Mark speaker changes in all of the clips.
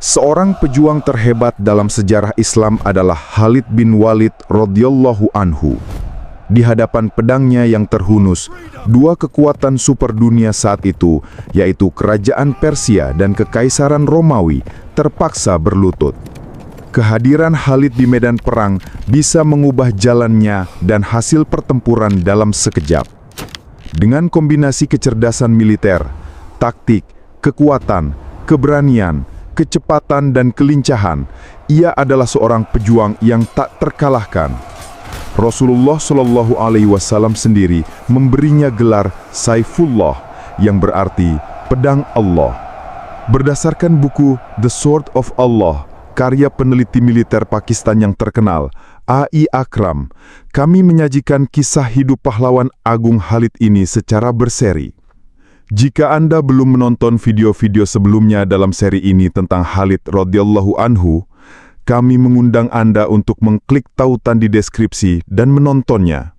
Speaker 1: Seorang pejuang terhebat dalam sejarah Islam adalah Khalid bin Walid radhiyallahu anhu. Di hadapan pedangnya yang terhunus, dua kekuatan super dunia saat itu, yaitu Kerajaan Persia dan Kekaisaran Romawi, terpaksa berlutut. Kehadiran Khalid di medan perang bisa mengubah jalannya dan hasil pertempuran dalam sekejap. Dengan kombinasi kecerdasan militer, taktik, kekuatan, keberanian, kecepatan dan kelincahan, ia adalah seorang pejuang yang tak terkalahkan. Rasulullah Shallallahu Alaihi Wasallam sendiri memberinya gelar Saifullah, yang berarti pedang Allah. Berdasarkan buku The Sword of Allah, karya peneliti militer Pakistan yang terkenal, A.I. Akram, kami menyajikan kisah hidup pahlawan agung Khalid ini secara berseri. Jika Anda belum menonton video-video sebelumnya dalam seri ini tentang Khalid radhiyallahu anhu, kami mengundang Anda untuk mengklik tautan di deskripsi dan menontonnya.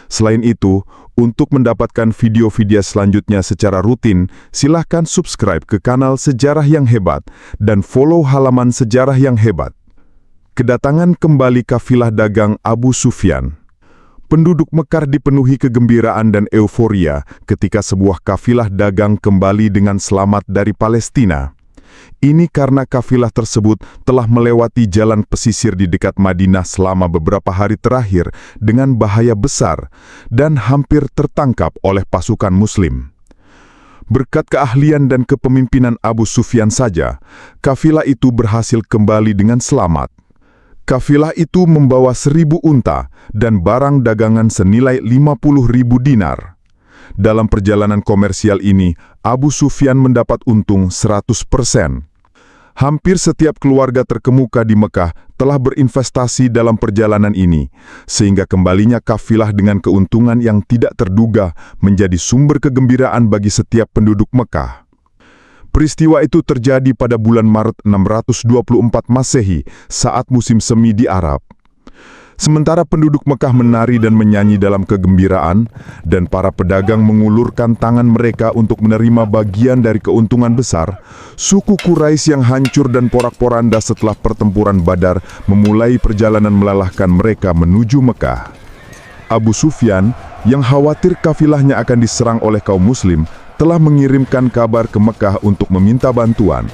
Speaker 1: Selain itu, untuk mendapatkan video-video selanjutnya secara rutin, silahkan subscribe ke kanal Sejarah yang Hebat dan follow halaman Sejarah yang Hebat. Kedatangan kembali kafilah dagang Abu Sufyan. Penduduk Mekah dipenuhi kegembiraan dan euforia ketika sebuah kafilah dagang kembali dengan selamat dari Palestina. Ini karena kafilah tersebut telah melewati jalan pesisir di dekat Madinah selama beberapa hari terakhir dengan bahaya besar dan hampir tertangkap oleh pasukan Muslim. Berkat keahlian dan kepemimpinan Abu Sufyan saja, kafilah itu berhasil kembali dengan selamat. Kafilah itu membawa 1.000 unta dan barang dagangan senilai 50.000 dinar. Dalam perjalanan komersial ini, Abu Sufyan mendapat untung 100%. Hampir setiap keluarga terkemuka di Mekah telah berinvestasi dalam perjalanan ini, sehingga kembalinya kafilah dengan keuntungan yang tidak terduga menjadi sumber kegembiraan bagi setiap penduduk Mekah. Peristiwa itu terjadi pada bulan Maret 624 Masehi saat musim semi di Arab. Sementara penduduk Mekah menari dan menyanyi dalam kegembiraan, dan para pedagang mengulurkan tangan mereka untuk menerima bagian dari keuntungan besar, suku Quraisy yang hancur dan porak-poranda setelah pertempuran Badar memulai perjalanan melelahkan mereka menuju Mekah. Abu Sufyan, yang khawatir kafilahnya akan diserang oleh kaum Muslim, telah mengirimkan kabar ke Mekah untuk meminta bantuan.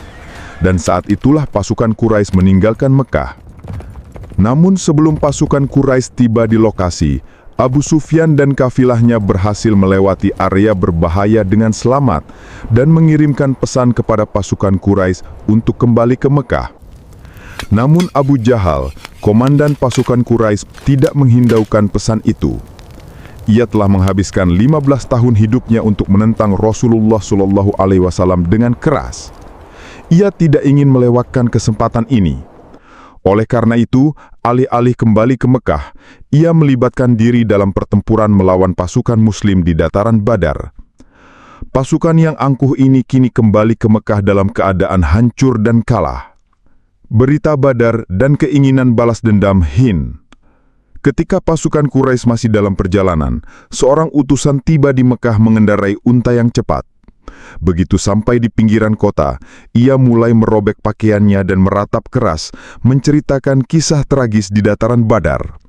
Speaker 1: Dan saat itulah pasukan Quraisy meninggalkan Mekah. Namun sebelum pasukan Quraisy tiba di lokasi, Abu Sufyan dan kafilahnya berhasil melewati area berbahaya dengan selamat dan mengirimkan pesan kepada pasukan Quraisy untuk kembali ke Mekah. Namun Abu Jahal, komandan pasukan Quraisy, tidak menghiraukan pesan itu. Ia telah menghabiskan 15 tahun hidupnya untuk menentang Rasulullah Shallallahu Alaihi Wasallam dengan keras. Ia tidak ingin melewatkan kesempatan ini. Oleh karena itu, alih-alih kembali ke Mekah, ia melibatkan diri dalam pertempuran melawan pasukan Muslim di dataran Badar. Pasukan yang angkuh ini kini kembali ke Mekah dalam keadaan hancur dan kalah. Berita Badar dan keinginan balas dendam Hind. Ketika pasukan Quraisy masih dalam perjalanan, seorang utusan tiba di Mekah mengendarai unta yang cepat. Begitu sampai di pinggiran kota, ia mulai merobek pakaiannya dan meratap keras, menceritakan kisah tragis di dataran Badar.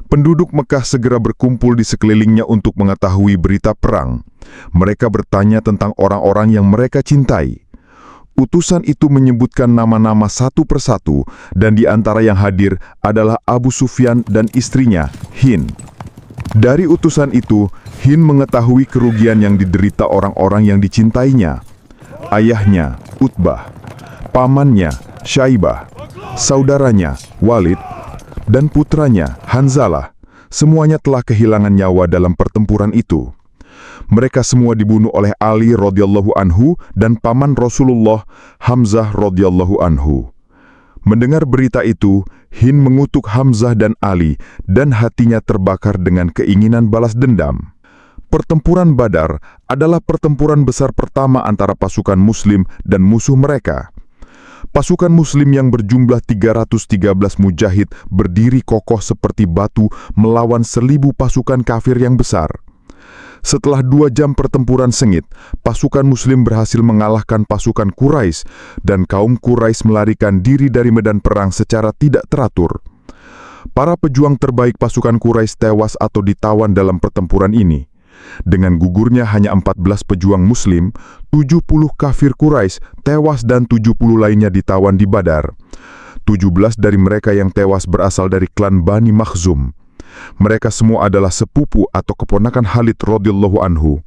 Speaker 1: Penduduk Mekah segera berkumpul di sekelilingnya untuk mengetahui berita perang. Mereka bertanya tentang orang-orang yang mereka cintai. Utusan itu menyebutkan nama-nama satu persatu, dan di antara yang hadir adalah Abu Sufyan dan istrinya, Hind. Dari utusan itu, Hind mengetahui kerugian yang diderita orang-orang yang dicintainya. Ayahnya, Utbah, pamannya, Syaibah, saudaranya, Walid, dan putranya, Hanzalah, semuanya telah kehilangan nyawa dalam pertempuran itu. Mereka semua dibunuh oleh Ali radhiyallahu anhu dan paman Rasulullah, Hamzah radhiyallahu anhu. Mendengar berita itu, Hind mengutuk Hamzah dan Ali dan hatinya terbakar dengan keinginan balas dendam. Pertempuran Badar adalah pertempuran besar pertama antara pasukan Muslim dan musuh mereka. Pasukan Muslim yang berjumlah 313 mujahid berdiri kokoh seperti batu melawan 1.000 pasukan kafir yang besar. Setelah 2 jam pertempuran sengit, pasukan Muslim berhasil mengalahkan pasukan Quraisy dan kaum Quraisy melarikan diri dari medan perang secara tidak teratur. Para pejuang terbaik pasukan Quraisy tewas atau ditawan dalam pertempuran ini. Dengan gugurnya hanya 14 pejuang Muslim, 70 kafir Quraisy tewas dan 70 lainnya ditawan di Badar. 17 dari mereka yang tewas berasal dari klan Bani Makhzum. Mereka semua adalah sepupu atau keponakan Khalid radhiyallahu anhu.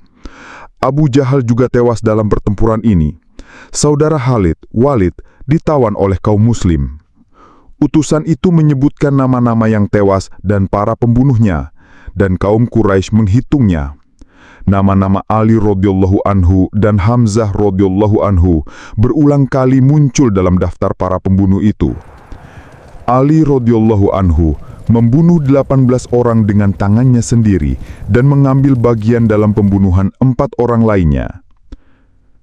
Speaker 1: Abu Jahal juga tewas dalam pertempuran ini. Saudara Khalid, Walid, ditawan oleh kaum Muslim. Utusan itu menyebutkan nama-nama yang tewas dan para pembunuhnya, dan kaum Quraisy menghitungnya. Nama-nama Ali radhiyallahu anhu dan Hamzah radhiyallahu anhu berulang kali muncul dalam daftar para pembunuh itu. Ali radhiyallahu anhu membunuh 18 orang dengan tangannya sendiri dan mengambil bagian dalam pembunuhan 4 orang lainnya.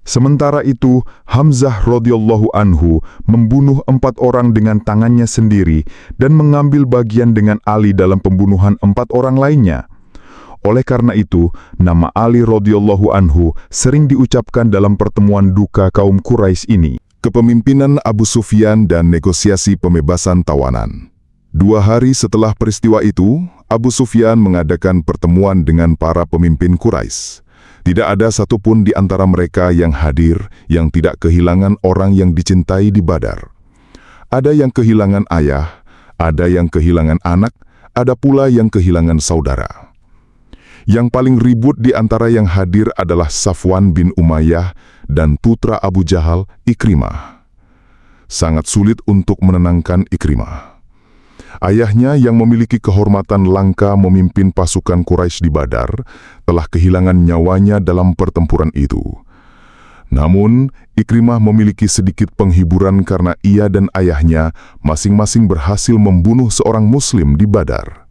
Speaker 1: Sementara itu, Hamzah radhiyallahu anhu membunuh 4 orang dengan tangannya sendiri dan mengambil bagian dengan Ali dalam pembunuhan 4 orang lainnya. Oleh karena itu, nama Ali radhiyallahu anhu sering diucapkan dalam pertemuan duka kaum Quraisy ini. Kepemimpinan Abu Sufyan dan negosiasi pembebasan tawanan. 2 hari setelah peristiwa itu, Abu Sufyan mengadakan pertemuan dengan para pemimpin Quraisy. Tidak ada satupun di antara mereka yang hadir yang tidak kehilangan orang yang dicintai di Badar. Ada yang kehilangan ayah, ada yang kehilangan anak, ada pula yang kehilangan saudara. Yang paling ribut di antara yang hadir adalah Safwan bin Umayyah dan putra Abu Jahal, Ikrimah. Sangat sulit untuk menenangkan Ikrimah. Ayahnya yang memiliki kehormatan langka memimpin pasukan Quraisy di Badar telah kehilangan nyawanya dalam pertempuran itu. Namun, Ikrimah memiliki sedikit penghiburan karena ia dan ayahnya masing-masing berhasil membunuh seorang Muslim di Badar.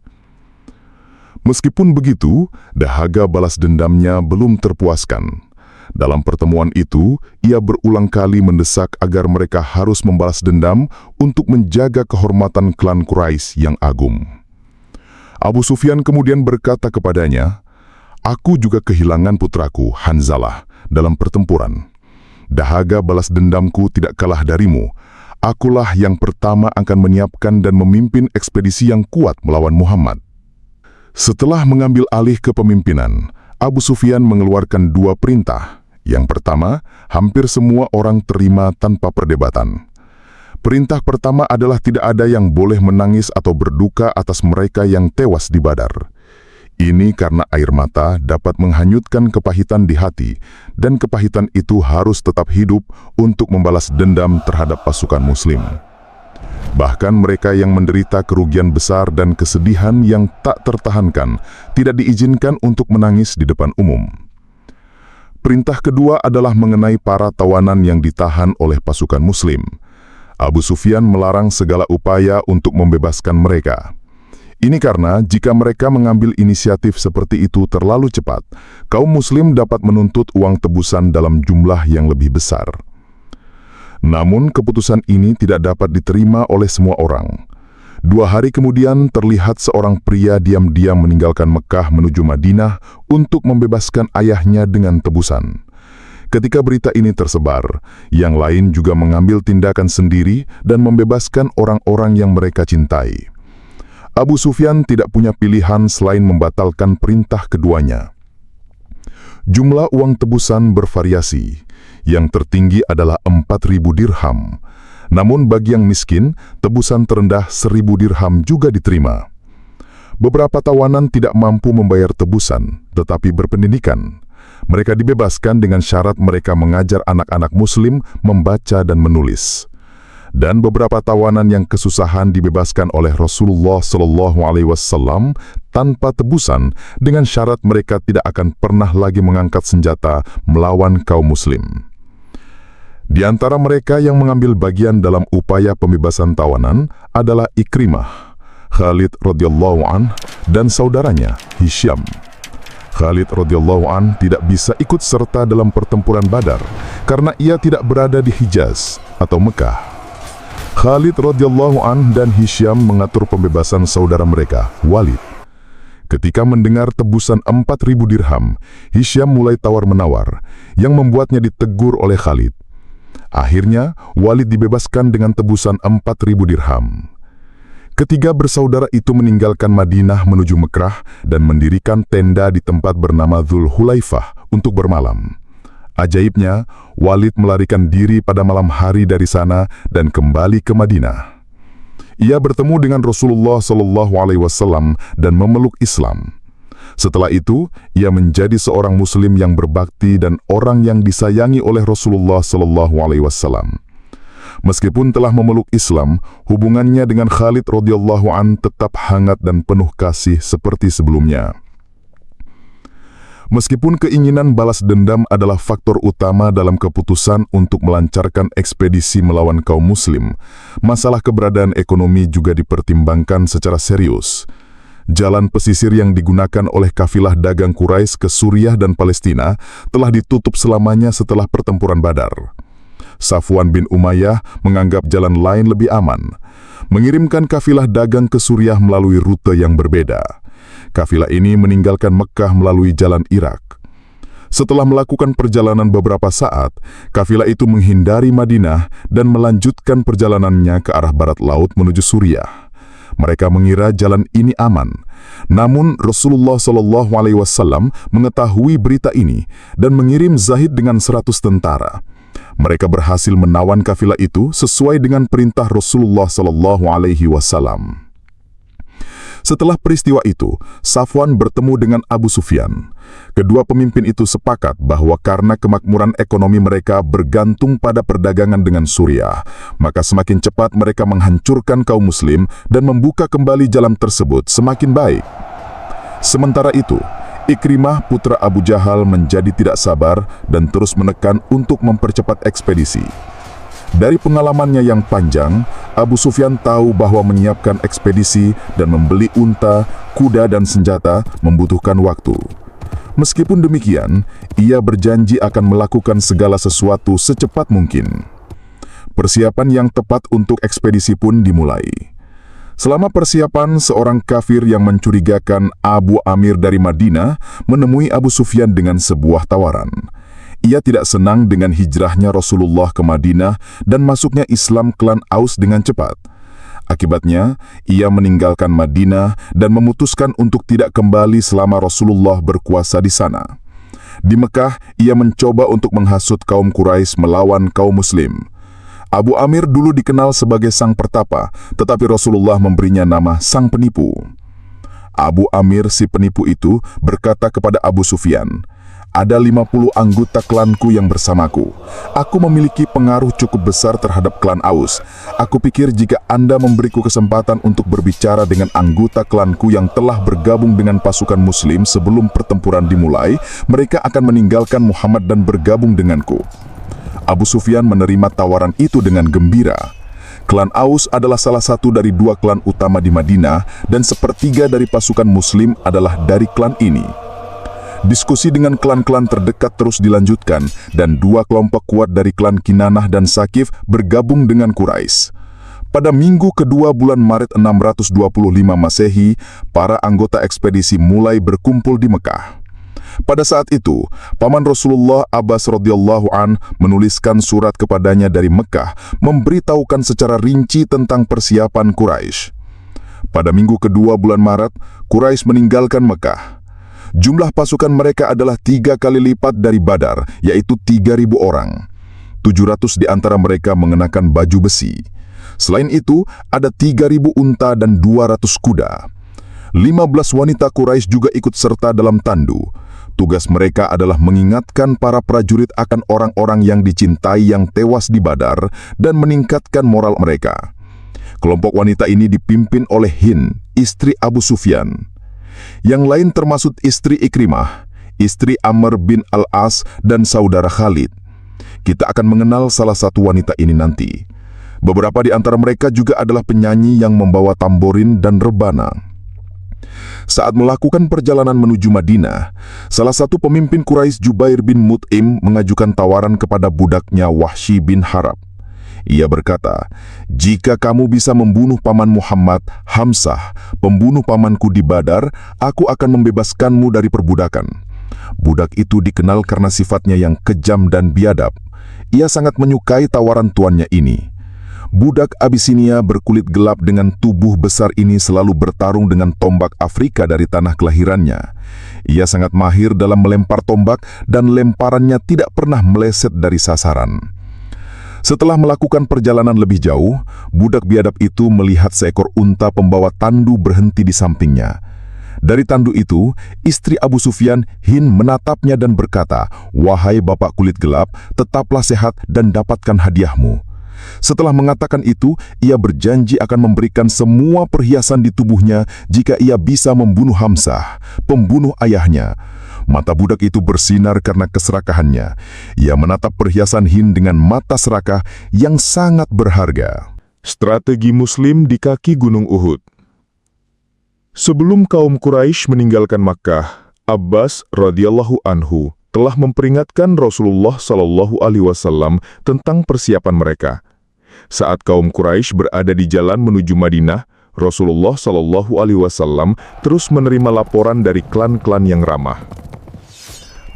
Speaker 1: Meskipun begitu, dahaga balas dendamnya belum terpuaskan. Dalam pertemuan itu, ia berulang kali mendesak agar mereka harus membalas dendam untuk menjaga kehormatan klan Quraisy yang agung. Abu Sufyan kemudian berkata kepadanya, "Aku juga kehilangan putraku, Hanzalah, dalam pertempuran. Dahaga balas dendamku tidak kalah darimu. Akulah yang pertama akan menyiapkan dan memimpin ekspedisi yang kuat melawan Muhammad." Setelah mengambil alih kepemimpinan, Abu Sufyan mengeluarkan 2 perintah. Yang pertama, hampir semua orang terima tanpa perdebatan. Perintah pertama adalah tidak ada yang boleh menangis atau berduka atas mereka yang tewas di Badar. Ini karena air mata dapat menghanyutkan kepahitan di hati, dan kepahitan itu harus tetap hidup untuk membalas dendam terhadap pasukan Muslim. Bahkan mereka yang menderita kerugian besar dan kesedihan yang tak tertahankan tidak diizinkan untuk menangis di depan umum. Perintah kedua adalah mengenai para tawanan yang ditahan oleh pasukan Muslim. Abu Sufyan melarang segala upaya untuk membebaskan mereka. Ini karena jika mereka mengambil inisiatif seperti itu terlalu cepat, kaum Muslim dapat menuntut uang tebusan dalam jumlah yang lebih besar. Namun keputusan ini tidak dapat diterima oleh semua orang. 2 hari kemudian terlihat seorang pria diam-diam meninggalkan Mekah menuju Madinah untuk membebaskan ayahnya dengan tebusan. Ketika berita ini tersebar, yang lain juga mengambil tindakan sendiri dan membebaskan orang-orang yang mereka cintai. Abu Sufyan tidak punya pilihan selain membatalkan perintah keduanya. Jumlah uang tebusan bervariasi. Yang tertinggi adalah 4.000 dirham. Namun bagi yang miskin, tebusan terendah 1.000 dirham juga diterima. Beberapa tawanan tidak mampu membayar tebusan, tetapi berpendidikan. Mereka dibebaskan dengan syarat mereka mengajar anak-anak Muslim membaca dan menulis. Dan beberapa tawanan yang kesusahan dibebaskan oleh Rasulullah SAW tanpa tebusan dengan syarat mereka tidak akan pernah lagi mengangkat senjata melawan kaum Muslim. Di antara mereka yang mengambil bagian dalam upaya pembebasan tawanan adalah Ikrimah, Khalid radhiyallahu an, dan saudaranya Hisham. Khalid radhiyallahu an tidak bisa ikut serta dalam pertempuran Badar karena ia tidak berada di Hijaz atau Mekah. Khalid radhiyallahu an dan Hisham mengatur pembebasan saudara mereka, Walid. Ketika mendengar tebusan 4.000 dirham, Hisyam mulai tawar-menawar, yang membuatnya ditegur oleh Khalid. Akhirnya, Walid dibebaskan dengan tebusan 4.000 dirham. Ketiga bersaudara itu meninggalkan Madinah menuju Mekkah dan mendirikan tenda di tempat bernama Dzul Hulaifah untuk bermalam. Ajaibnya, Walid melarikan diri pada malam hari dari sana dan kembali ke Madinah. Ia bertemu dengan Rasulullah SAW dan memeluk Islam. Setelah itu, ia menjadi seorang Muslim yang berbakti dan orang yang disayangi oleh Rasulullah SAW. Meskipun telah memeluk Islam, hubungannya dengan Khalid radhiyallahu an tetap hangat dan penuh kasih seperti sebelumnya. Meskipun keinginan balas dendam adalah faktor utama dalam keputusan untuk melancarkan ekspedisi melawan kaum muslim, masalah keberadaan ekonomi juga dipertimbangkan secara serius. Jalan pesisir yang digunakan oleh kafilah dagang Quraisy ke Suriah dan Palestina telah ditutup selamanya setelah pertempuran Badar. Safwan bin Umayyah menganggap jalan lain lebih aman, mengirimkan kafilah dagang ke Suriah melalui rute yang berbeda. Kafilah ini meninggalkan Mekkah melalui jalan Irak. Setelah melakukan perjalanan beberapa saat, kafilah itu menghindari Madinah dan melanjutkan perjalanannya ke arah barat laut menuju Suriah. Mereka mengira jalan ini aman. Namun Rasulullah SAW mengetahui berita ini dan mengirim Zahid dengan 100 tentara. Mereka berhasil menawan kafilah itu sesuai dengan perintah Rasulullah SAW. Setelah peristiwa itu, Safwan bertemu dengan Abu Sufyan. Kedua pemimpin itu sepakat bahwa karena kemakmuran ekonomi mereka bergantung pada perdagangan dengan Suriah, maka semakin cepat mereka menghancurkan kaum muslim dan membuka kembali jalan tersebut semakin baik. Sementara itu, Ikrimah putra Abu Jahal menjadi tidak sabar dan terus menekan untuk mempercepat ekspedisi. Dari pengalamannya yang panjang, Abu Sufyan tahu bahwa menyiapkan ekspedisi dan membeli unta, kuda dan senjata membutuhkan waktu. Meskipun demikian, ia berjanji akan melakukan segala sesuatu secepat mungkin. Persiapan yang tepat untuk ekspedisi pun dimulai. Selama persiapan, seorang kafir yang mencurigakan Abu Amir dari Madinah menemui Abu Sufyan dengan sebuah tawaran. Ia tidak senang dengan hijrahnya Rasulullah ke Madinah dan masuknya Islam klan Aus dengan cepat. Akibatnya, ia meninggalkan Madinah dan memutuskan untuk tidak kembali selama Rasulullah berkuasa di sana. Di Mekkah, ia mencoba untuk menghasut kaum Quraisy melawan kaum Muslim. Abu Amir dulu dikenal sebagai sang pertapa, tetapi Rasulullah memberinya nama sang penipu. Abu Amir si penipu itu berkata kepada Abu Sufyan, "Ada 50 anggota klanku yang bersamaku. Aku memiliki pengaruh cukup besar terhadap klan Aus. Aku pikir jika Anda memberiku kesempatan untuk berbicara dengan anggota klanku yang telah bergabung dengan pasukan muslim sebelum pertempuran dimulai, mereka akan meninggalkan Muhammad dan bergabung denganku." Abu Sufyan menerima tawaran itu dengan gembira. Klan Aus adalah salah satu dari 2 klan utama di Madinah dan sepertiga dari pasukan muslim adalah dari klan ini. Diskusi dengan klan-klan terdekat terus dilanjutkan dan 2 kelompok kuat dari klan Kinanah dan Sakif bergabung dengan Quraisy. Pada minggu kedua bulan Maret 625 Masehi, para anggota ekspedisi mulai berkumpul di Mekkah. Pada saat itu, paman Rasulullah Abbas radhiyallahu an menuliskan surat kepadanya dari Mekkah, memberitahukan secara rinci tentang persiapan Quraisy. Pada minggu kedua bulan Maret, Quraisy meninggalkan Mekkah. Jumlah pasukan mereka adalah 3 kali lipat dari Badar, yaitu 3.000 orang. 700 di antara mereka mengenakan baju besi. Selain itu, ada 3.000 unta dan 200 kuda. 15 wanita Quraisy juga ikut serta dalam tandu. Tugas mereka adalah mengingatkan para prajurit akan orang-orang yang dicintai yang tewas di Badar dan meningkatkan moral mereka. Kelompok wanita ini dipimpin oleh Hind, istri Abu Sufyan. Yang lain termasuk istri Ikrimah, istri Amr bin Al-As dan saudara Khalid. Kita akan mengenal salah satu wanita ini nanti. Beberapa di antara mereka juga adalah penyanyi yang membawa tamborin dan rebana. Saat melakukan perjalanan menuju Madinah, salah satu pemimpin Quraisy Jubair bin Mut'im mengajukan tawaran kepada budaknya Wahsy bin Harb. Ia berkata, "Jika kamu bisa membunuh paman Muhammad, Hamzah, pembunuh pamanku di Badar, aku akan membebaskanmu dari perbudakan." Budak itu dikenal karena sifatnya yang kejam dan biadab. Ia sangat menyukai tawaran tuannya ini. Budak Abisinia berkulit gelap dengan tubuh besar ini selalu bertarung dengan tombak Afrika dari tanah kelahirannya. Ia sangat mahir dalam melempar tombak dan lemparannya tidak pernah meleset dari sasaran. Setelah melakukan perjalanan lebih jauh, budak biadab itu melihat seekor unta pembawa tandu berhenti di sampingnya. Dari tandu itu, istri Abu Sufyan, Hind, menatapnya dan berkata, "Wahai bapak kulit gelap, tetaplah sehat dan dapatkan hadiahmu." Setelah mengatakan itu, ia berjanji akan memberikan semua perhiasan di tubuhnya jika ia bisa membunuh Hamzah, pembunuh ayahnya. Mata budak itu bersinar karena keserakahannya. Ia menatap perhiasan Hind dengan mata serakah yang sangat berharga. Strategi Muslim di kaki Gunung Uhud. Sebelum kaum Quraisy meninggalkan Makkah, Abbas radhiyallahu anhu telah memperingatkan Rasulullah SAW tentang persiapan mereka. Saat kaum Quraisy berada di jalan menuju Madinah, Rasulullah SAW terus menerima laporan dari klan-klan yang ramah.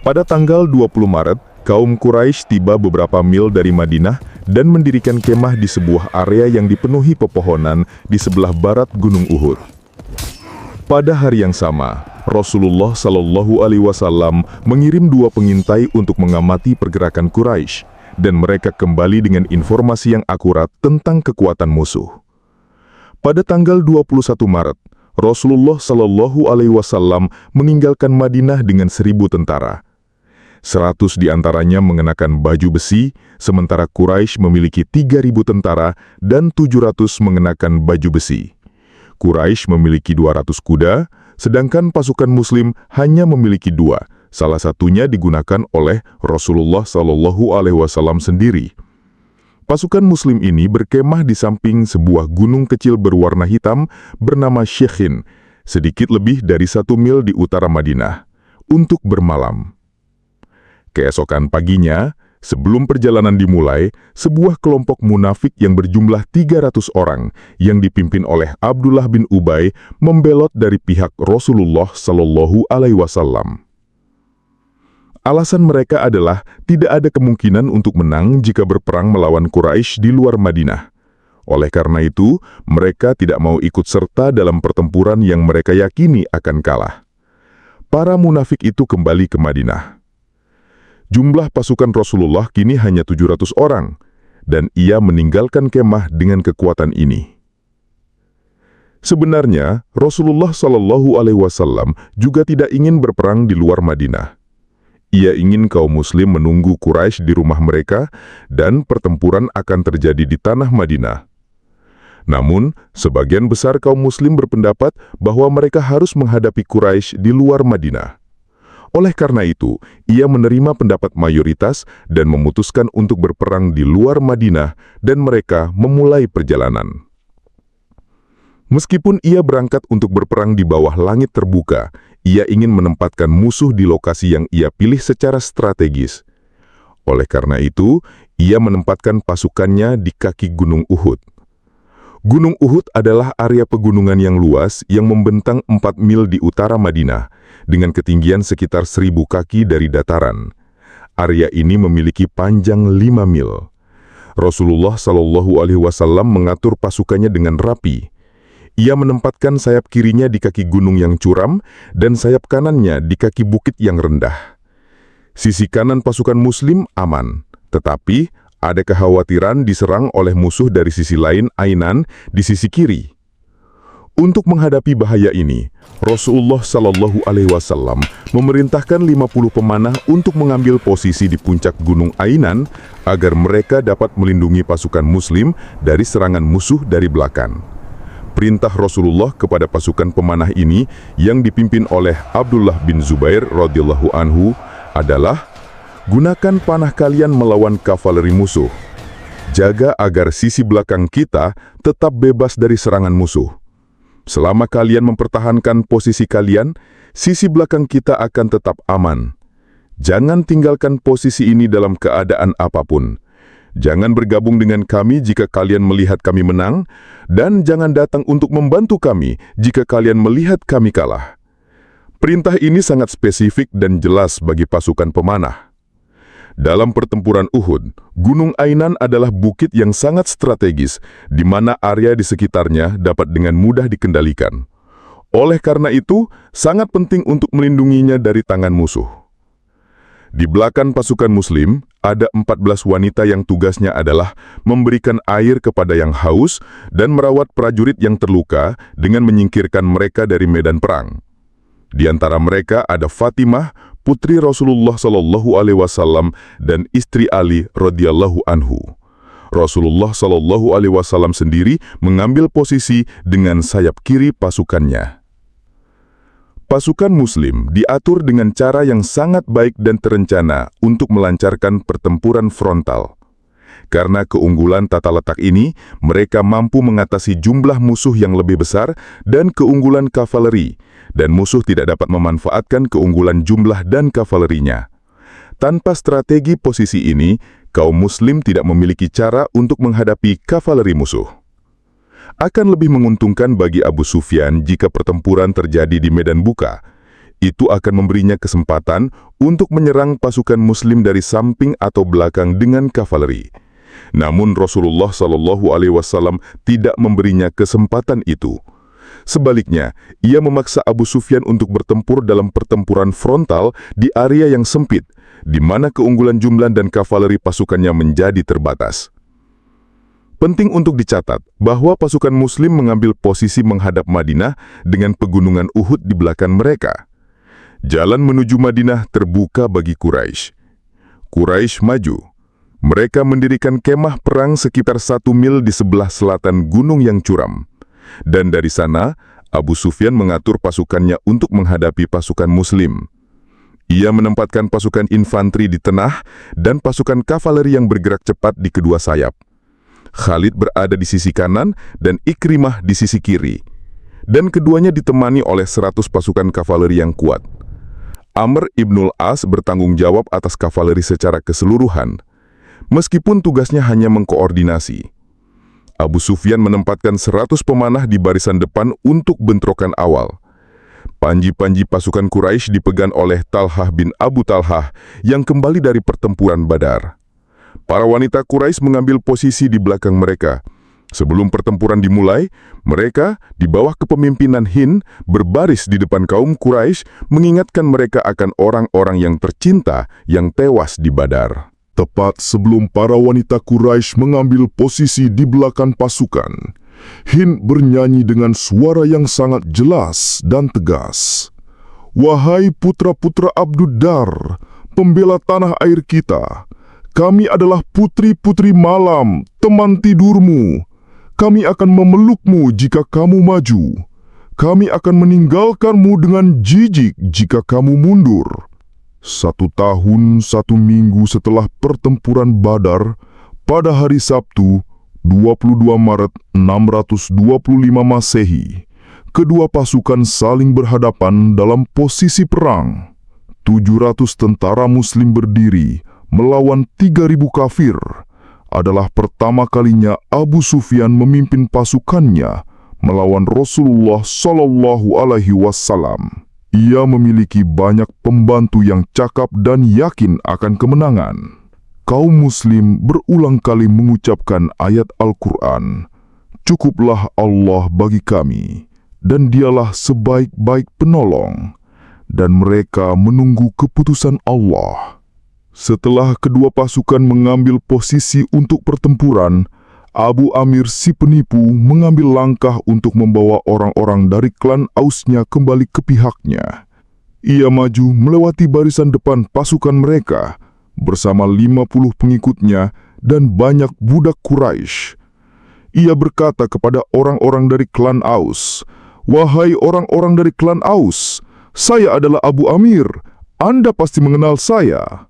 Speaker 1: Pada tanggal 20 Maret, kaum Quraisy tiba beberapa mil dari Madinah dan mendirikan kemah di sebuah area yang dipenuhi pepohonan di sebelah barat Gunung Uhud. Pada hari yang sama, Rasulullah SAW mengirim 2 pengintai untuk mengamati pergerakan Quraisy, dan mereka kembali dengan informasi yang akurat tentang kekuatan musuh. Pada tanggal 21 Maret, Rasulullah SAW meninggalkan Madinah dengan 1.000 tentara. 100 di antaranya mengenakan baju besi, sementara Quraisy memiliki 3.000 tentara dan 700 mengenakan baju besi. Quraisy memiliki 200 kuda, sedangkan pasukan Muslim hanya memiliki 2, salah satunya digunakan oleh Rasulullah SAW sendiri. Pasukan Muslim ini berkemah di samping sebuah gunung kecil berwarna hitam bernama Syekhin, sedikit lebih dari 1 mil di utara Madinah, untuk bermalam. Keesokan paginya, sebelum perjalanan dimulai, sebuah kelompok munafik yang berjumlah 300 orang yang dipimpin oleh Abdullah bin Ubay membelot dari pihak Rasulullah SAW. Alasan mereka adalah tidak ada kemungkinan untuk menang jika berperang melawan Quraisy di luar Madinah. Oleh karena itu, mereka tidak mau ikut serta dalam pertempuran yang mereka yakini akan kalah. Para munafik itu kembali ke Madinah. Jumlah pasukan Rasulullah kini hanya 700 orang, dan ia meninggalkan kemah dengan kekuatan ini. Sebenarnya, Rasulullah SAW juga tidak ingin berperang di luar Madinah. Ia ingin kaum Muslim menunggu Quraisy di rumah mereka dan pertempuran akan terjadi di tanah Madinah. Namun, sebagian besar kaum Muslim berpendapat bahwa mereka harus menghadapi Quraisy di luar Madinah. Oleh karena itu, ia menerima pendapat mayoritas dan memutuskan untuk berperang di luar Madinah dan mereka memulai perjalanan. Meskipun ia berangkat untuk berperang di bawah langit terbuka, ia ingin menempatkan musuh di lokasi yang ia pilih secara strategis. Oleh karena itu, ia menempatkan pasukannya di kaki Gunung Uhud. Gunung Uhud adalah area pegunungan yang luas yang membentang 4 mil di utara Madinah, dengan ketinggian sekitar 1.000 kaki dari dataran. Area ini memiliki panjang 5 mil. Rasulullah SAW mengatur pasukannya dengan rapi. Ia menempatkan sayap kirinya di kaki gunung yang curam dan sayap kanannya di kaki bukit yang rendah. Sisi kanan pasukan Muslim aman, tetapi ada kekhawatiran diserang oleh musuh dari sisi lain, Ainan, di sisi kiri. Untuk menghadapi bahaya ini, Rasulullah SAW memerintahkan 50 pemanah untuk mengambil posisi di puncak gunung Ainan agar mereka dapat melindungi pasukan Muslim dari serangan musuh dari belakang. Perintah Rasulullah kepada pasukan pemanah ini yang dipimpin oleh Abdullah bin Zubair radhiyallahu anhu adalah, gunakan panah kalian melawan kavaleri musuh. Jaga agar sisi belakang kita tetap bebas dari serangan musuh. Selama kalian mempertahankan posisi kalian, sisi belakang kita akan tetap aman. Jangan tinggalkan posisi ini dalam keadaan apapun. Jangan bergabung dengan kami jika kalian melihat kami menang, dan jangan datang untuk membantu kami jika kalian melihat kami kalah. Perintah ini sangat spesifik dan jelas bagi pasukan pemanah. Dalam pertempuran Uhud, Gunung Ainan adalah bukit yang sangat strategis, di mana area di sekitarnya dapat dengan mudah dikendalikan. Oleh karena itu, sangat penting untuk melindunginya dari tangan musuh. Di belakang pasukan Muslim, ada 14 wanita yang tugasnya adalah memberikan air kepada yang haus dan merawat prajurit yang terluka dengan menyingkirkan mereka dari medan perang. Di antara mereka ada Fatimah, putri Rasulullah SAW dan istri Ali radhiyallahu anhu. Rasulullah SAW sendiri mengambil posisi dengan sayap kiri pasukannya. Pasukan Muslim diatur dengan cara yang sangat baik dan terencana untuk melancarkan pertempuran frontal. Karena keunggulan tata letak ini, mereka mampu mengatasi jumlah musuh yang lebih besar dan keunggulan kavaleri, dan musuh tidak dapat memanfaatkan keunggulan jumlah dan kavalerinya. Tanpa strategi posisi ini, kaum Muslim tidak memiliki cara untuk menghadapi kavaleri musuh. Akan lebih menguntungkan bagi Abu Sufyan jika pertempuran terjadi di medan buka. Itu akan memberinya kesempatan untuk menyerang pasukan Muslim dari samping atau belakang dengan kavaleri. Namun Rasulullah SAW tidak memberinya kesempatan itu. Sebaliknya, ia memaksa Abu Sufyan untuk bertempur dalam pertempuran frontal di area yang sempit, di mana keunggulan jumlah dan kavaleri pasukannya menjadi terbatas. Penting untuk dicatat bahwa pasukan Muslim mengambil posisi menghadap Madinah dengan pegunungan Uhud di belakang mereka. Jalan menuju Madinah terbuka bagi Quraisy. Quraisy maju. Mereka mendirikan kemah perang sekitar 1 mil di sebelah selatan gunung yang curam. Dan dari sana, Abu Sufyan mengatur pasukannya untuk menghadapi pasukan Muslim. Ia menempatkan pasukan infanteri di tengah dan pasukan kavaleri yang bergerak cepat di kedua sayap. Khalid berada di sisi kanan dan Ikrimah di sisi kiri. Dan keduanya ditemani oleh 100 pasukan kavaleri yang kuat. Amr ibnul As bertanggung jawab atas kavaleri secara keseluruhan, meskipun tugasnya hanya mengkoordinasi. Abu Sufyan menempatkan 100 pemanah di barisan depan untuk bentrokan awal. Panji-panji pasukan Quraisy dipegang oleh Talhah bin Abu Talhah yang kembali dari pertempuran Badar. Para wanita Quraisy mengambil posisi di belakang mereka. Sebelum pertempuran dimulai, mereka di bawah kepemimpinan Hind berbaris di depan kaum Quraisy mengingatkan mereka akan orang-orang yang tercinta yang tewas di Badar. Tepat sebelum para wanita Quraisy mengambil posisi di belakang pasukan, Hind bernyanyi dengan suara yang sangat jelas dan tegas. "Wahai putra-putra Abduddar, pembela tanah air kita, kami adalah putri-putri malam, teman tidurmu. Kami akan memelukmu jika kamu maju. Kami akan meninggalkanmu dengan jijik jika kamu mundur." 1 tahun 1 minggu setelah pertempuran Badar, pada hari Sabtu, 22 Maret 625 Masehi, kedua pasukan saling berhadapan dalam posisi perang. 700 tentara Muslim berdiri melawan 3.000 kafir. Adalah pertama kalinya Abu Sufyan memimpin pasukannya melawan Rasulullah SAW. Ia memiliki banyak pembantu yang cakap dan yakin akan kemenangan. Kaum Muslim berulang kali mengucapkan ayat Al-Quran, "Cukuplah Allah bagi kami, dan dialah sebaik-baik penolong." Dan mereka menunggu keputusan Allah. Setelah kedua pasukan mengambil posisi untuk pertempuran, Abu Amir si penipu mengambil langkah untuk membawa orang-orang dari klan Ausnya kembali ke pihaknya. Ia maju melewati barisan depan pasukan mereka bersama 50 pengikutnya dan banyak budak Quraisy. Ia berkata kepada orang-orang dari klan Aus, "Wahai orang-orang dari klan Aus, saya adalah Abu Amir. Anda pasti mengenal saya."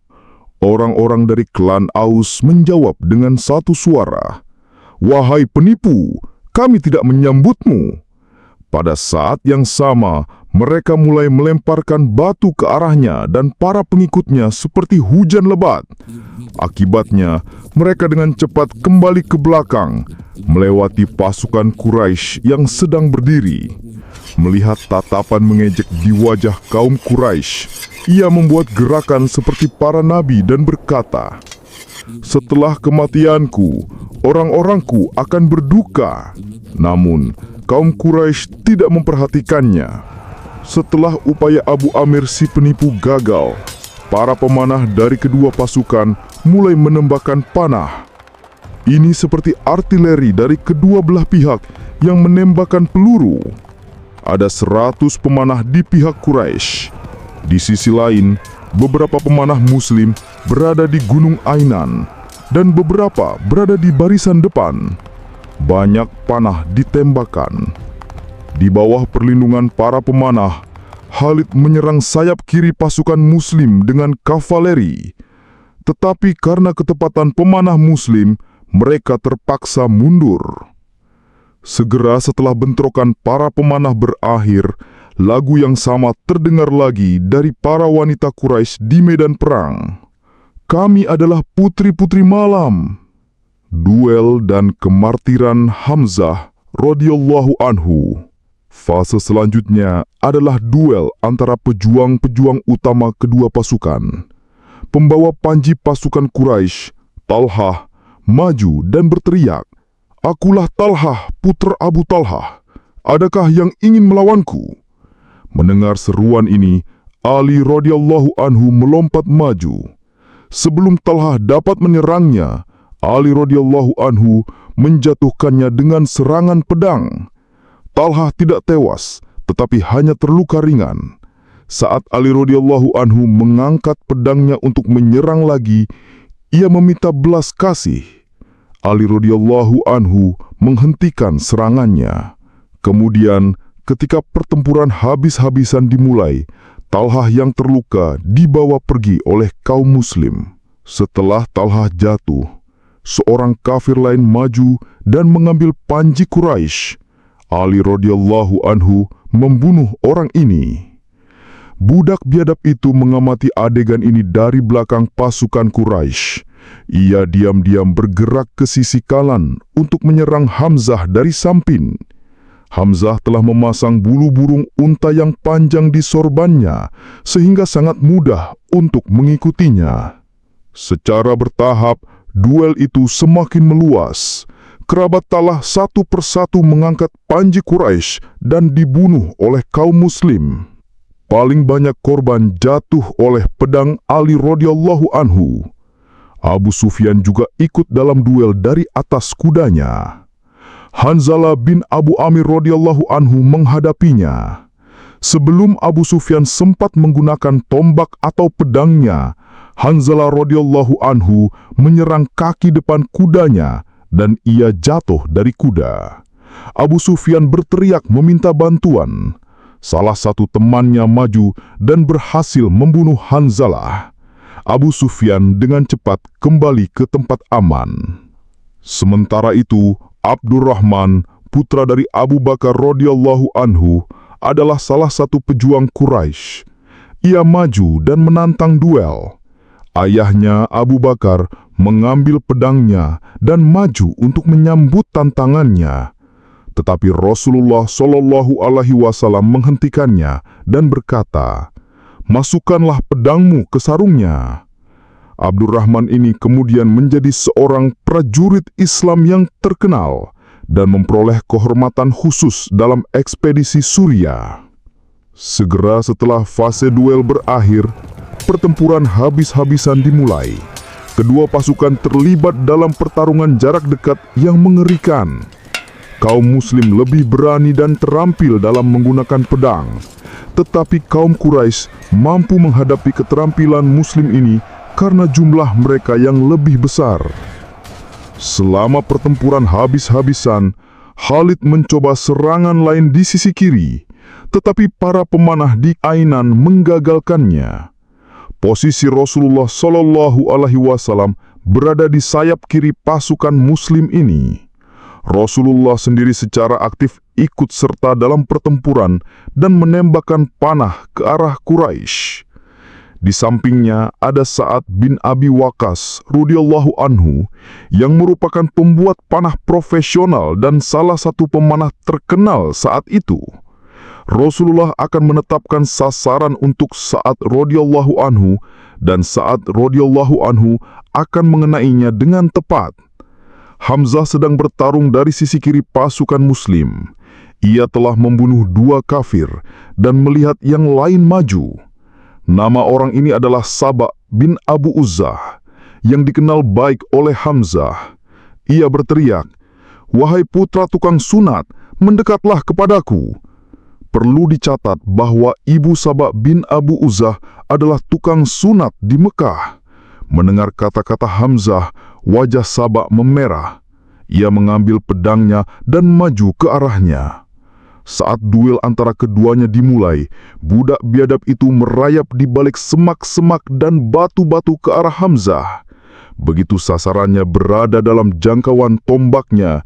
Speaker 1: Orang-orang dari klan Aus menjawab dengan satu suara, "Wahai penipu, kami tidak menyambutmu."
Speaker 2: Pada saat yang sama, mereka mulai melemparkan batu ke arahnya dan para pengikutnya seperti hujan lebat. Akibatnya, mereka dengan cepat kembali ke belakang, melewati pasukan Quraisy yang sedang berdiri. Melihat tatapan mengejek di wajah kaum Quraisy, ia membuat gerakan seperti para nabi dan berkata, "Setelah kematianku, orang-orangku akan berduka." Namun, kaum Quraisy tidak memperhatikannya. Setelah upaya Abu Amir si penipu gagal, para pemanah dari kedua pasukan mulai menembakkan panah. Ini seperti artileri dari kedua belah pihak yang menembakkan peluru. Ada 100 pemanah di pihak Quraisy. Di sisi lain, beberapa pemanah Muslim berada di Gunung Ainan dan beberapa berada di barisan depan. Banyak panah ditembakkan. Di bawah perlindungan para pemanah, Khalid menyerang sayap kiri pasukan Muslim dengan kavaleri. Tetapi karena ketepatan pemanah Muslim, mereka terpaksa mundur. Segera setelah bentrokan para pemanah berakhir, lagu yang sama terdengar lagi dari para wanita Quraisy di medan perang. "Kami adalah putri-putri malam." Duel dan kemartiran Hamzah radhiyallahu anhu. Fase selanjutnya adalah duel antara pejuang-pejuang utama kedua pasukan. Pembawa panji pasukan Quraisy, Talhah, maju dan berteriak, "Akulah Talhah, putra Abu Talhah. Adakah yang ingin melawanku?" Mendengar seruan ini, Ali radhiyallahu anhu melompat maju. Sebelum Talhah dapat menyerangnya, Ali radhiyallahu anhu menjatuhkannya dengan serangan pedang. Talhah tidak tewas, tetapi hanya terluka ringan. Saat Ali radhiyallahu anhu mengangkat pedangnya untuk menyerang lagi, ia meminta belas kasih. Ali radhiyallahu anhu menghentikan serangannya. Kemudian, ketika pertempuran habis-habisan dimulai, Talhah yang terluka dibawa pergi oleh kaum Muslim. Setelah Talhah jatuh, seorang kafir lain maju dan mengambil panji Quraisy. Ali radhiyallahu anhu membunuh orang ini. Budak biadab itu mengamati adegan ini dari belakang pasukan Quraisy. Ia diam-diam bergerak ke sisi kanan untuk menyerang Hamzah dari samping. Hamzah telah memasang bulu burung unta yang panjang di sorbannya, sehingga sangat mudah untuk mengikutinya. Secara bertahap, duel itu semakin meluas. Kerabat Talhah satu persatu mengangkat panji Quraisy dan dibunuh oleh kaum Muslim. Paling banyak korban jatuh oleh pedang Ali radhiyallahu anhu. Abu Sufyan juga ikut dalam duel dari atas kudanya. Hanzalah bin Abu Amir radhiyallahu anhu menghadapinya. Sebelum Abu Sufyan sempat menggunakan tombak atau pedangnya, Hanzalah radhiyallahu anhu menyerang kaki depan kudanya dan ia jatuh dari kuda. Abu Sufyan berteriak meminta bantuan. Salah satu temannya maju dan berhasil membunuh Hanzalah. Abu Sufyan dengan cepat kembali ke tempat aman. Sementara itu, Abdurrahman, putra dari Abu Bakar radhiyallahu anhu, adalah salah satu pejuang Quraisy. Ia maju dan menantang duel. Ayahnya Abu Bakar mengambil pedangnya dan maju untuk menyambut tantangannya. Tetapi Rasulullah Shallallahu Alaihi Wasallam menghentikannya dan berkata, "Masukkanlah pedangmu ke sarungnya." Abdurrahman ini kemudian menjadi seorang prajurit Islam yang terkenal dan memperoleh kehormatan khusus dalam ekspedisi Suriah. Segera setelah fase duel berakhir, pertempuran habis-habisan dimulai. Kedua pasukan terlibat dalam pertarungan jarak dekat yang mengerikan. Kaum Muslim lebih berani dan terampil dalam menggunakan pedang, tetapi kaum Quraisy mampu menghadapi keterampilan Muslim ini karena jumlah mereka yang lebih besar. Selama pertempuran habis-habisan, Khalid mencoba serangan lain di sisi kiri, tetapi para pemanah di Ainan menggagalkannya. Posisi Rasulullah Shallallahu Alaihi Wasallam berada di sayap kiri pasukan Muslim ini. Rasulullah sendiri secara aktif ikut serta dalam pertempuran dan menembakkan panah ke arah Quraisy. Di sampingnya ada Sa'ad bin Abi Waqqas radhiyallahu anhu yang merupakan pembuat panah profesional dan salah satu pemanah terkenal saat itu. Rasulullah akan menetapkan sasaran untuk Sa'ad radhiyallahu anhu dan Sa'ad radhiyallahu anhu akan mengenainya dengan tepat. Hamzah sedang bertarung dari sisi kiri pasukan Muslim. Ia telah membunuh 2 kafir dan melihat yang lain maju. Nama orang ini adalah Saba bin Abu Uzzah yang dikenal baik oleh Hamzah. Ia berteriak, "Wahai putra tukang sunat, mendekatlah kepadaku." Perlu dicatat bahwa ibu Saba bin Abu Uzzah adalah tukang sunat di Mekah. Mendengar kata-kata Hamzah, wajah Saba memerah. Ia mengambil pedangnya dan maju ke arahnya. Saat duel antara keduanya dimulai, budak biadab itu merayap di balik semak-semak dan batu-batu ke arah Hamzah. Begitu sasarannya berada dalam jangkauan tombaknya,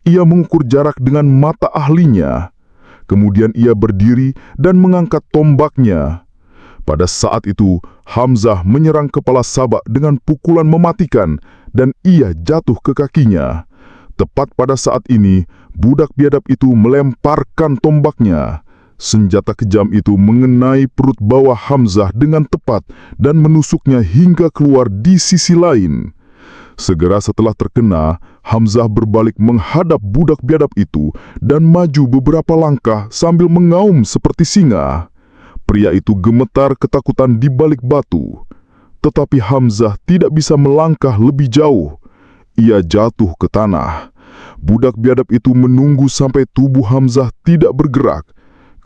Speaker 2: ia mengukur jarak dengan mata ahlinya. Kemudian ia berdiri dan mengangkat tombaknya. Pada saat itu, Hamzah menyerang kepala Saba dengan pukulan mematikan dan ia jatuh ke kakinya. Tepat pada saat ini, budak biadab itu melemparkan tombaknya. Senjata kejam itu mengenai perut bawah Hamzah dengan tepat dan menusuknya hingga keluar di sisi lain. Segera setelah terkena, Hamzah berbalik menghadap budak biadab itu dan maju beberapa langkah sambil mengaum seperti singa. Pria itu gemetar ketakutan di balik batu. Tetapi Hamzah tidak bisa melangkah lebih jauh. Ia jatuh ke tanah. Budak biadab itu menunggu sampai tubuh Hamzah tidak bergerak.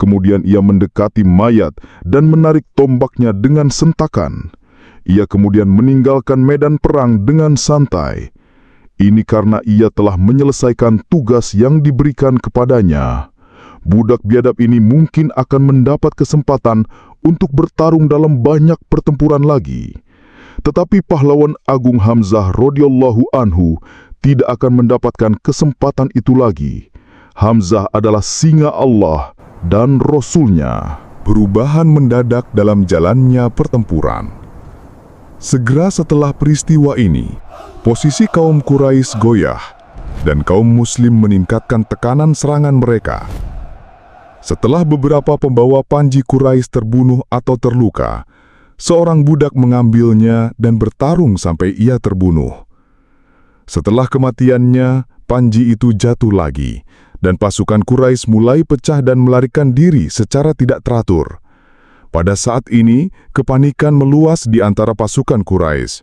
Speaker 2: Kemudian ia mendekati mayat dan menarik tombaknya dengan sentakan. Ia kemudian meninggalkan medan perang dengan santai. Ini karena ia telah menyelesaikan tugas yang diberikan kepadanya. Budak biadab ini mungkin akan mendapat kesempatan untuk bertarung dalam banyak pertempuran lagi. Tetapi pahlawan agung Hamzah radhiyallahu anhu tidak akan mendapatkan kesempatan itu lagi. Hamzah adalah singa Allah dan Rasul-Nya. Perubahan mendadak dalam jalannya pertempuran. Segera setelah peristiwa ini, posisi kaum Quraisy goyah dan kaum Muslim meningkatkan tekanan serangan mereka. Setelah beberapa pembawa panji Quraisy terbunuh atau terluka, seorang budak mengambilnya dan bertarung sampai ia terbunuh. Setelah kematiannya, panji itu jatuh lagi, dan pasukan Quraisy mulai pecah dan melarikan diri secara tidak teratur. Pada saat ini, kepanikan meluas di antara pasukan Quraisy.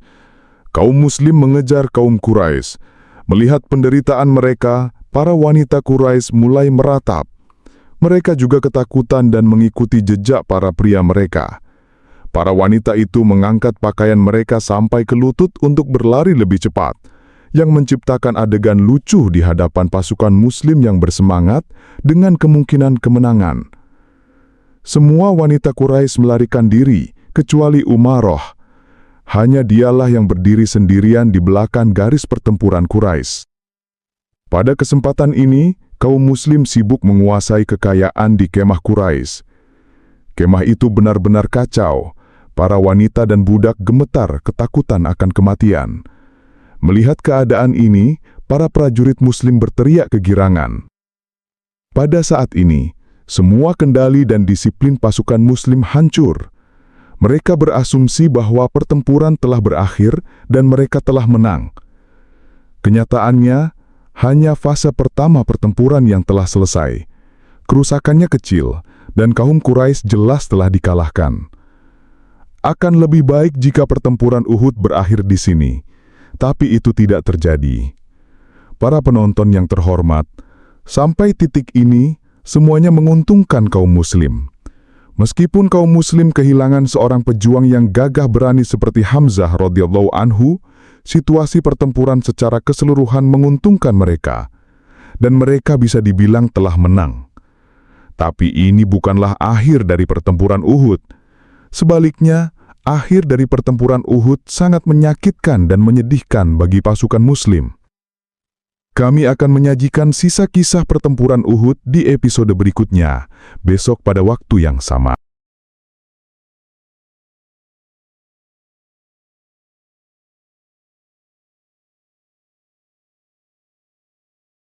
Speaker 2: Kaum Muslim mengejar kaum Quraisy. Melihat penderitaan mereka, para wanita Quraisy mulai meratap. Mereka juga ketakutan dan mengikuti jejak para pria mereka. Para wanita itu mengangkat pakaian mereka sampai ke lutut untuk berlari lebih cepat, yang menciptakan adegan lucu di hadapan pasukan Muslim yang bersemangat dengan kemungkinan kemenangan. Semua wanita Quraisy melarikan diri, kecuali Umaroh. Hanya dialah yang berdiri sendirian di belakang garis pertempuran Quraisy. Pada kesempatan ini, kaum Muslim sibuk menguasai kekayaan di kemah Quraisy. Kemah itu benar-benar kacau. Para wanita dan budak gemetar ketakutan akan kematian. Melihat keadaan ini, para prajurit Muslim berteriak kegirangan. Pada saat ini, semua kendali dan disiplin pasukan Muslim hancur. Mereka berasumsi bahwa pertempuran telah berakhir dan mereka telah menang. Kenyataannya, hanya fase pertama pertempuran yang telah selesai. Kerusakannya kecil, dan kaum Quraisy jelas telah dikalahkan. Akan lebih baik jika pertempuran Uhud berakhir di sini, tapi itu tidak terjadi. Para penonton yang terhormat, sampai titik ini, semuanya menguntungkan kaum Muslim. Meskipun kaum Muslim kehilangan seorang pejuang yang gagah berani seperti Hamzah radhiyallahu anhu, situasi pertempuran secara keseluruhan menguntungkan mereka, dan mereka bisa dibilang telah menang. Tapi ini bukanlah akhir dari pertempuran Uhud. Sebaliknya, akhir dari pertempuran Uhud sangat menyakitkan dan menyedihkan bagi pasukan Muslim. Kami akan menyajikan sisa kisah pertempuran Uhud di episode berikutnya, besok pada waktu yang sama.